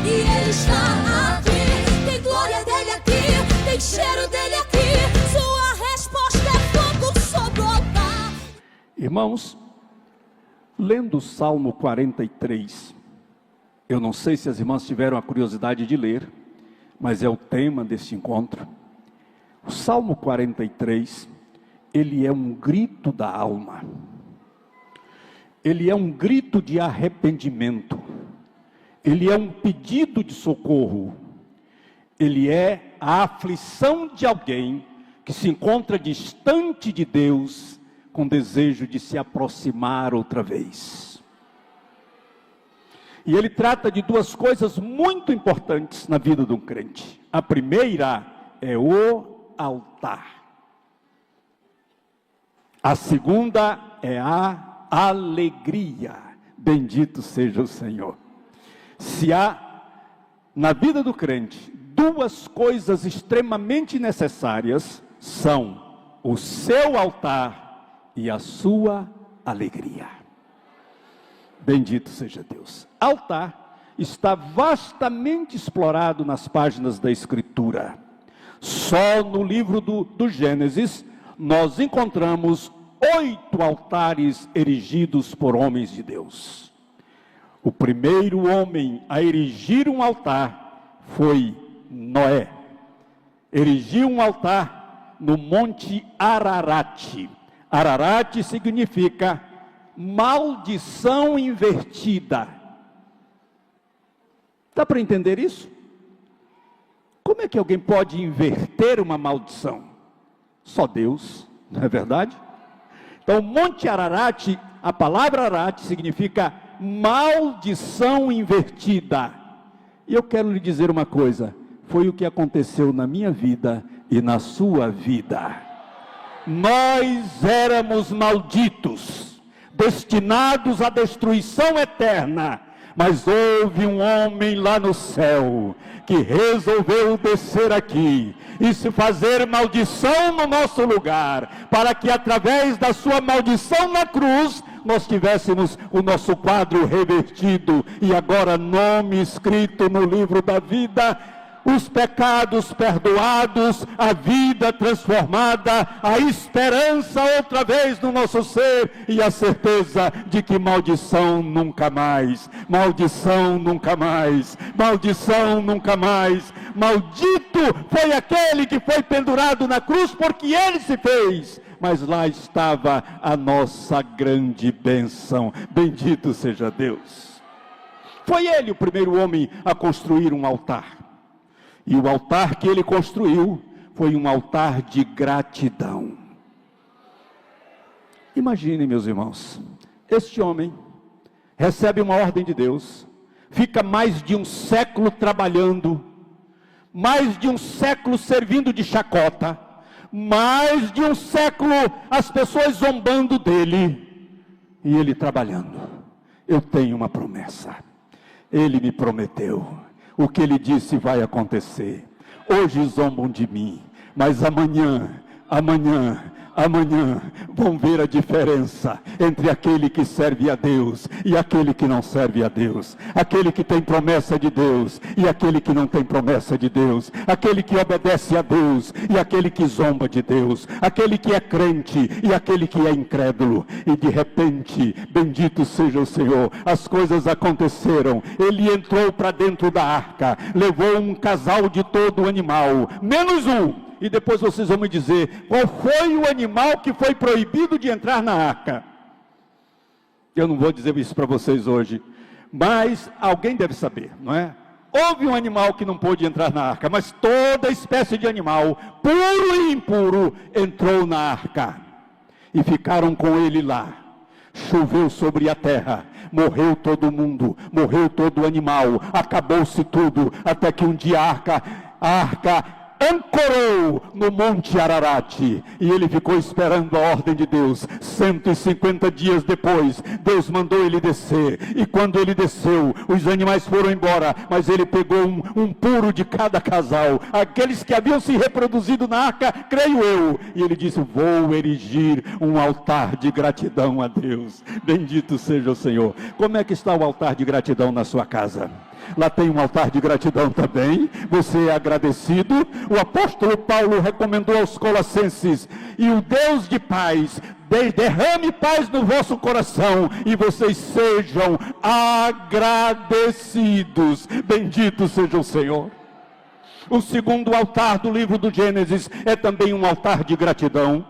e Ele está aqui. Tem glória dele aqui, tem cheiro dele aqui. Sua resposta é fogo sobre o altar. Irmãos, lendo o Salmo 43, eu não sei se as irmãs tiveram a curiosidade de ler, mas é o tema deste encontro. O Salmo 43, ele é um grito da alma. Ele é um grito de arrependimento. Ele é um pedido de socorro. Ele é a aflição de alguém que se encontra distante de Deus, com desejo de se aproximar outra vez. E ele trata de duas coisas muito importantes na vida de um crente. A primeira é o altar. A segunda é a alegria. Bendito seja o Senhor. Se há na vida do crente duas coisas extremamente necessárias, são o seu altar e a sua alegria. Bendito seja Deus. Altar está vastamente explorado nas páginas da Escritura. Só no livro do Gênesis, nós encontramos 8 altares erigidos por homens de Deus. O primeiro homem a erigir um altar foi Noé. Erigiu um altar no Monte Ararat. Ararat significa maldição invertida. Dá para entender isso? Como é que alguém pode inverter uma maldição? Só Deus, não é verdade? Então, Monte Ararat, a palavra Ararat significa maldição invertida. E eu quero lhe dizer uma coisa, foi o que aconteceu na minha vida e na sua vida. Nós éramos malditos, destinados à destruição eterna, mas houve um homem lá no céu, que resolveu descer aqui, e se fazer maldição no nosso lugar, para que através da sua maldição na cruz, nós tivéssemos o nosso quadro revertido, e agora nome escrito no livro da vida, os pecados perdoados, a vida transformada, a esperança outra vez no nosso ser, e a certeza de que maldição nunca mais, maldição nunca mais, maldição nunca mais. Maldito foi aquele que foi pendurado na cruz, porque ele se fez, mas lá estava a nossa grande bênção. Bendito seja Deus. Foi ele o primeiro homem a construir um altar. E o altar que ele construiu foi um altar de gratidão. Imagine, meus irmãos, este homem recebe uma ordem de Deus, fica mais de um século trabalhando, mais de um século servindo de chacota, mais de um século as pessoas zombando dele, e ele trabalhando. Eu tenho uma promessa, ele me prometeu. O que ele disse vai acontecer. Hoje zombam de mim, mas amanhã vão ver a diferença entre aquele que serve a Deus e aquele que não serve a Deus. Aquele que tem promessa de Deus e aquele que não tem promessa de Deus. Aquele que obedece a Deus e aquele que zomba de Deus. Aquele que é crente e aquele que é incrédulo. E de repente, bendito seja o Senhor, as coisas aconteceram. Ele entrou para dentro da arca, levou um casal de todo animal, menos um. E depois vocês vão me dizer, qual foi o animal que foi proibido de entrar na arca? Eu não vou dizer isso para vocês hoje, mas alguém deve saber, não é? Houve um animal que não pôde entrar na arca, mas toda espécie de animal, puro e impuro, entrou na arca. E ficaram com ele lá. Choveu sobre a terra, morreu todo mundo, morreu todo animal, acabou-se tudo, até que um dia a arca ancorou no Monte Ararat, e ele ficou esperando a ordem de Deus. 150 dias depois, Deus mandou ele descer, e quando ele desceu, os animais foram embora, mas ele pegou um puro de cada casal, aqueles que haviam se reproduzido na arca, creio eu, e ele disse: vou erigir um altar de gratidão a Deus. Bendito seja o Senhor. Como é que está o altar de gratidão na sua casa? Lá tem um altar de gratidão também. Você é agradecido? O apóstolo Paulo recomendou aos Colossenses: e o Deus de paz derrame paz no vosso coração, e vocês sejam agradecidos. Bendito seja o Senhor. O segundo altar do livro do Gênesis é também um altar de gratidão.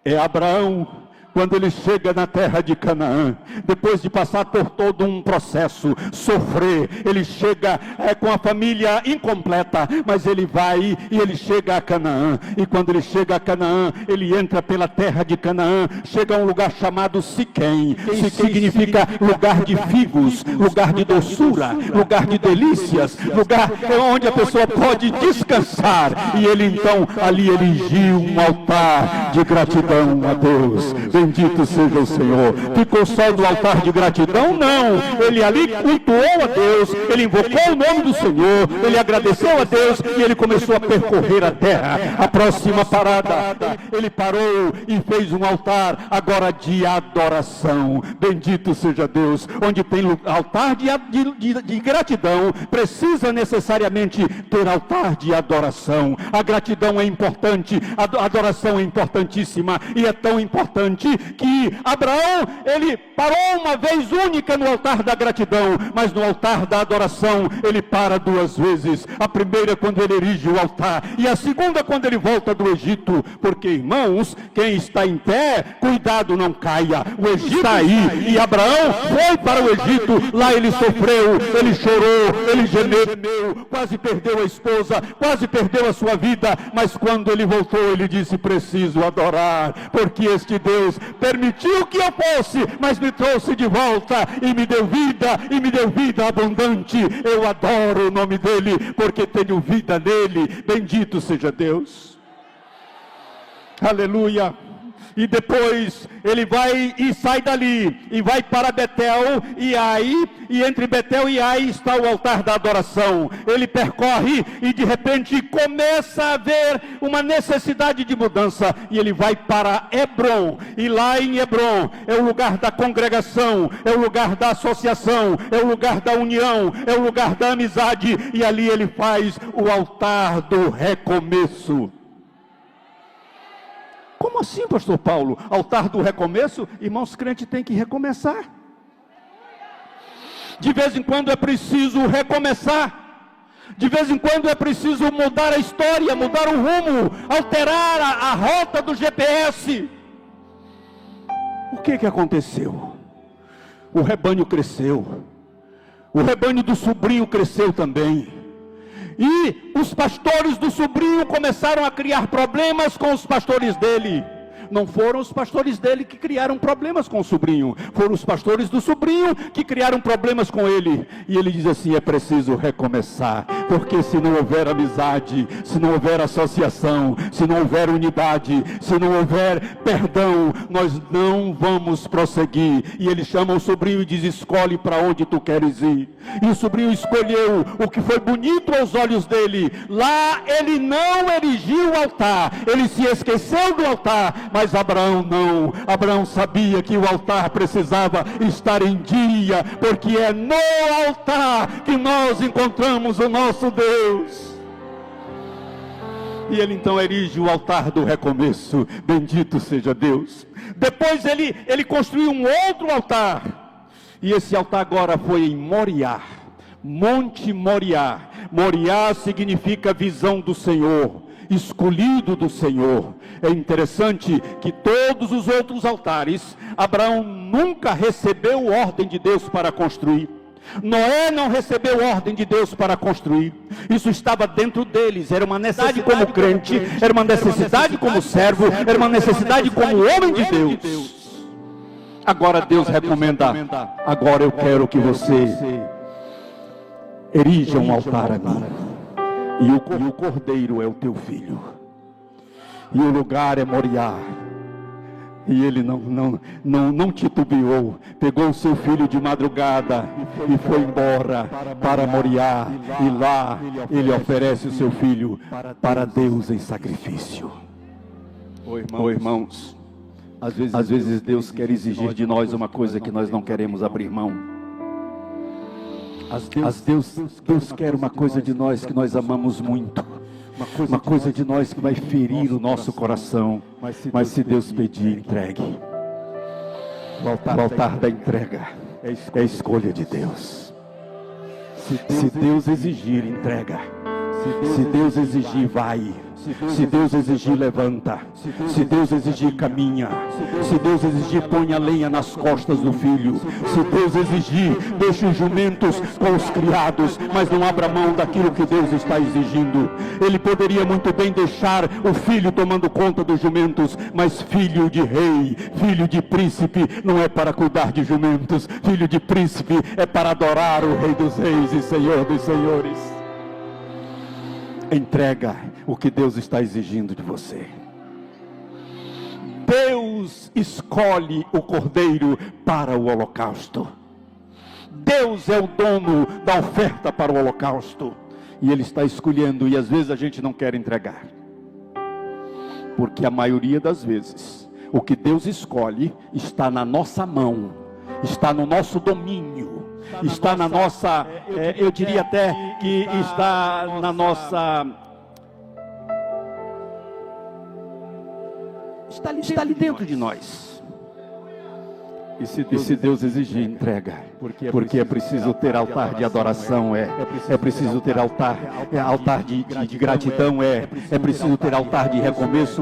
É Abraão. Quando ele chega na terra de Canaã, depois de passar por todo um processo, sofrer, ele chega com a família incompleta, mas ele vai e ele chega a Canaã. E quando ele chega a Canaã, ele entra pela terra de Canaã, chega a um lugar chamado Siquém. Siquém significa lugar de figos, lugar de doçura, lugar de delícias, lugar onde a pessoa pode descansar. E ele então ali erigiu um altar de gratidão a Deus. Bendito seja o Senhor. Ficou só do altar de gratidão? Não. Ele ali cultuou a Deus, ele invocou o nome do Senhor, ele agradeceu a Deus e ele começou a percorrer a terra. A próxima parada, ele parou e fez um altar agora de adoração. Bendito seja Deus. Onde tem altar de gratidão, precisa necessariamente ter altar de adoração. A gratidão é importante, a adoração é importantíssima, e é tão importante que Abraão, ele parou uma vez única no altar da gratidão, mas no altar da adoração ele para duas vezes. A primeira quando ele erige o altar, e a segunda quando ele volta do Egito. Porque, irmãos, quem está em pé, cuidado não caia. O Egito está aí, e Abraão foi para o Egito. Lá ele sofreu, ele chorou, ele gemeu, quase perdeu a esposa, quase perdeu a sua vida, mas quando ele voltou, ele disse: preciso adorar, porque este Deus permitiu que eu fosse, mas me trouxe de volta e me deu vida abundante. Eu adoro o nome dele, porque tenho vida nele. Bendito seja Deus. Aleluia. E depois ele vai e sai dali e vai para Betel, e entre Betel e Ai está o altar da adoração. Ele percorre e de repente começa a haver uma necessidade de mudança, e ele vai para Hebrom, e lá em Hebrom é o lugar da congregação, é o lugar da associação, é o lugar da união, é o lugar da amizade, e ali ele faz o altar do recomeço. Como assim, pastor Paulo? Altar do recomeço? Irmãos, crente tem que recomeçar. De vez em quando é preciso recomeçar. De vez em quando é preciso mudar a história, mudar o rumo, alterar a rota do GPS. O que aconteceu? O rebanho cresceu. O rebanho do sobrinho cresceu também. E os pastores do sobrinho começaram a criar problemas com os pastores dele. Não foram os pastores dele que criaram problemas com o sobrinho, foram os pastores do sobrinho que criaram problemas com ele. E ele diz assim: é preciso recomeçar, porque se não houver amizade, se não houver associação, se não houver unidade, se não houver perdão, nós não vamos prosseguir. E ele chama o sobrinho e diz: escolhe para onde tu queres ir. E o sobrinho escolheu o que foi bonito aos olhos dele. Lá ele não erigiu o altar, ele se esqueceu do altar, mas Abraão não. Abraão sabia que o altar precisava estar em dia, porque é no altar que nós encontramos o nosso Deus. E ele então erige o altar do recomeço. Bendito seja Deus. Depois ele construiu um outro altar, e esse altar agora foi em Moriá, Monte Moriá. Moriá significa visão do Senhor, escolhido do Senhor. É interessante que todos os outros altares, Abraão nunca recebeu ordem de Deus para construir. Noé não recebeu ordem de Deus para construir. Isso estava dentro deles. Era uma necessidade como crente, era uma necessidade como servo, era uma necessidade como homem de Deus. Agora Deus recomenda: agora eu quero que você erija um altar a mim. e o cordeiro é o teu filho, e o lugar é Moriá. E ele não titubeou, pegou o seu filho de madrugada e foi embora para Moriá, e lá ele oferece o seu filho para Deus em sacrifício. Irmãos, às vezes Deus quer exigir de nós uma coisa que nós não queremos abrir mão. Deus quer uma coisa de nós que nós amamos muito, uma coisa de nós que vai ferir o nosso coração, mas se Deus pedir, entregue. O altar da entrega é a escolha de Deus. Se Deus exigir, entrega. Se Deus exigir, vai. Se Deus exigir, levanta. Se Deus exigir, caminha. Se Deus exigir, põe a lenha nas costas do filho. Se Deus exigir, deixe os jumentos com os criados, mas não abra mão daquilo que Deus está exigindo. Ele poderia muito bem deixar o filho tomando conta dos jumentos, mas filho de rei, filho de príncipe, não é para cuidar de jumentos. Filho de príncipe é para adorar o Rei dos Reis e Senhor dos Senhores. Entrega o que Deus está exigindo de você. Deus escolhe o cordeiro para o holocausto. Deus é o dono da oferta para o holocausto. E Ele está escolhendo, e às vezes a gente não quer entregar. Porque a maioria das vezes, o que Deus escolhe está na nossa mão, está no nosso domínio. Está na nossa, eu diria até que está na nossa, está ali dentro de nós. E se Deus exigir, entrega, porque é preciso ter altar de adoração, é preciso ter altar de gratidão, é preciso ter altar de recomeço,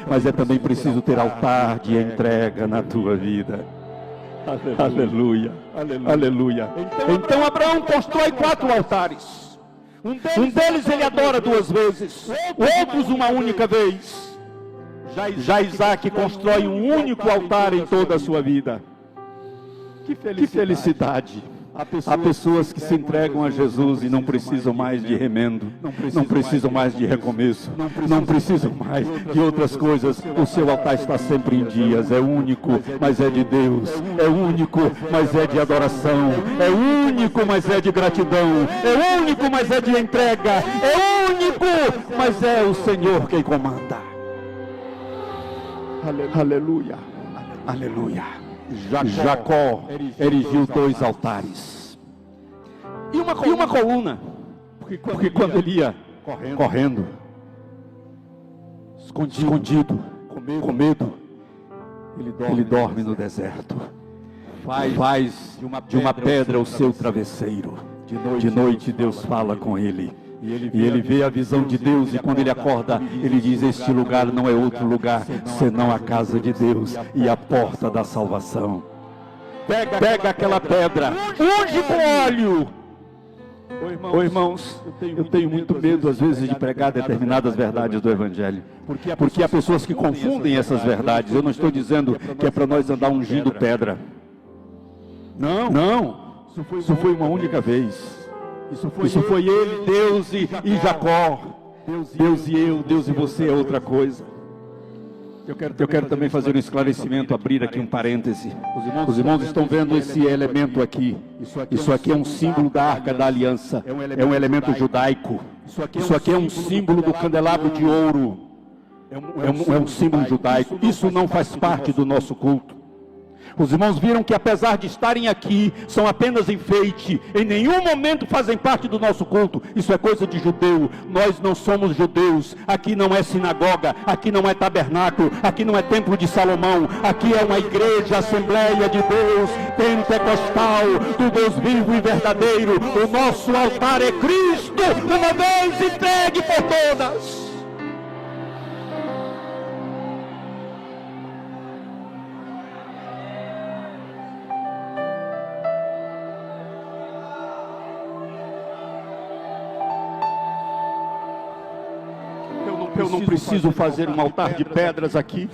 mas é também preciso ter altar de entrega na tua vida. Aleluia, aleluia, aleluia. Então Abraão constrói 4 altares. Um deles ele adora 2 vezes, outros uma única vez. Já Isaac constrói um único altar em toda a sua vida. Que felicidade. Há pessoas que se entregam a Jesus e não precisam mais de remendo, não precisam mais de recomeço, não precisam mais de outras coisas. O seu altar está sempre em dias, é único, mas é de Deus, é único, mas é de adoração, é único, mas é de gratidão, é único, mas é de entrega, é único, mas é o Senhor quem comanda. Aleluia, aleluia. Jacó erigiu 2 altares e uma coluna, porque quando ele ia correndo, escondido, com medo, ele dorme no deserto. Faz de uma pedra o seu travesseiro. De noite Deus fala com ele. E ele vê a visão de Deus, e quando ele acorda, ele diz: este lugar não é outro lugar, senão a casa de Deus e a porta da salvação. Pega aquela pedra, unge com óleo. Irmãos, eu tenho muito medo às vezes de pregar determinadas verdades do Evangelho, porque há pessoas que confundem essas verdades. Eu não estou dizendo que é para nós andar ungindo pedra. Não, isso foi uma única vez. Isso foi ele, Deus e Jacó. Deus e eu, Deus e você é outra coisa. Eu quero também fazer um esclarecimento, abrir aqui um parêntese. Os irmãos estão vendo esse elemento aqui. Isso aqui é um símbolo da Arca da Aliança. É um elemento judaico. Isso aqui é um símbolo do candelabro de ouro. É um símbolo judaico. Isso não faz parte do nosso culto. Os irmãos viram que apesar de estarem aqui, são apenas enfeite, em nenhum momento fazem parte do nosso culto. Isso é coisa de judeu. Nós não somos judeus. Aqui não é sinagoga, aqui não é tabernáculo, aqui não é templo de Salomão. Aqui é uma igreja, Assembleia de Deus, pentecostal, do Deus vivo e verdadeiro. O nosso altar é Cristo, uma vez entregue por todas. Eu não preciso fazer um altar de pedras aqui.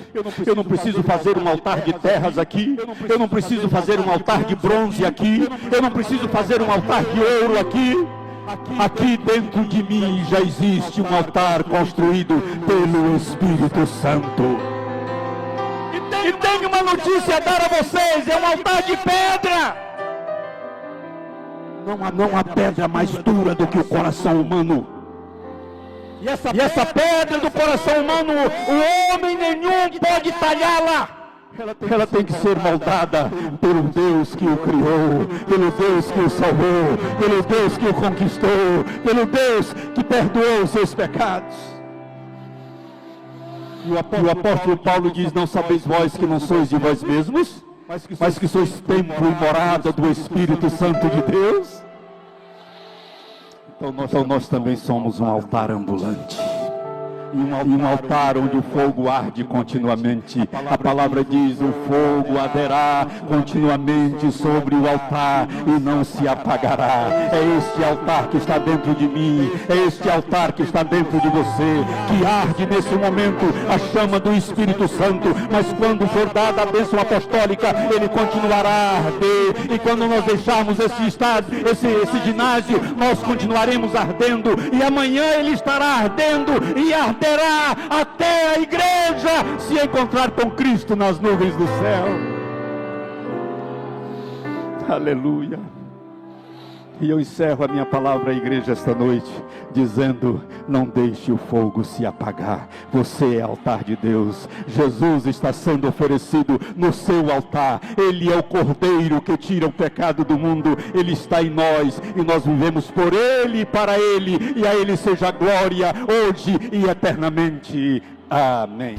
Eu não preciso fazer um altar de terras aqui. Eu não preciso fazer um altar de bronze aqui. Eu não preciso fazer um altar de ouro aqui. Aqui dentro de mim já existe um altar construído pelo Espírito Santo. E tenho uma notícia a dar a vocês: é um altar de pedra. Não há pedra mais dura do que o coração humano. E essa pedra do coração humano, o homem nenhum pode talhá-la. Ela tem que ser moldada pelo Deus que o criou, pelo Deus que o salvou, pelo Deus que o conquistou, pelo Deus que perdoou os seus pecados. E o apóstolo Paulo diz: não sabeis vós que não sois de vós mesmos, mas que sois templo e morada do Espírito Santo de Deus? Então nós também somos um altar ambulante. E um altar onde o fogo arde continuamente. A palavra diz: o fogo arderá continuamente sobre o altar e não se apagará. É este altar que está dentro de mim, é este altar que está dentro de você, que arde nesse momento a chama do Espírito Santo. Mas quando for dada a bênção apostólica, ele continuará a arder. E quando nós deixarmos esse estado, esse ginásio, nós continuaremos ardendo. E amanhã ele estará ardendo e arderá até a igreja se encontrar com Cristo nas nuvens do céu. Aleluia. E eu encerro a minha palavra à igreja esta noite dizendo: não deixe o fogo se apagar. Você é altar de Deus. Jesus está sendo oferecido no seu altar. Ele é o Cordeiro que tira o pecado do mundo. Ele está em nós e nós vivemos por Ele e para Ele. E a Ele seja a glória hoje e eternamente. Amém.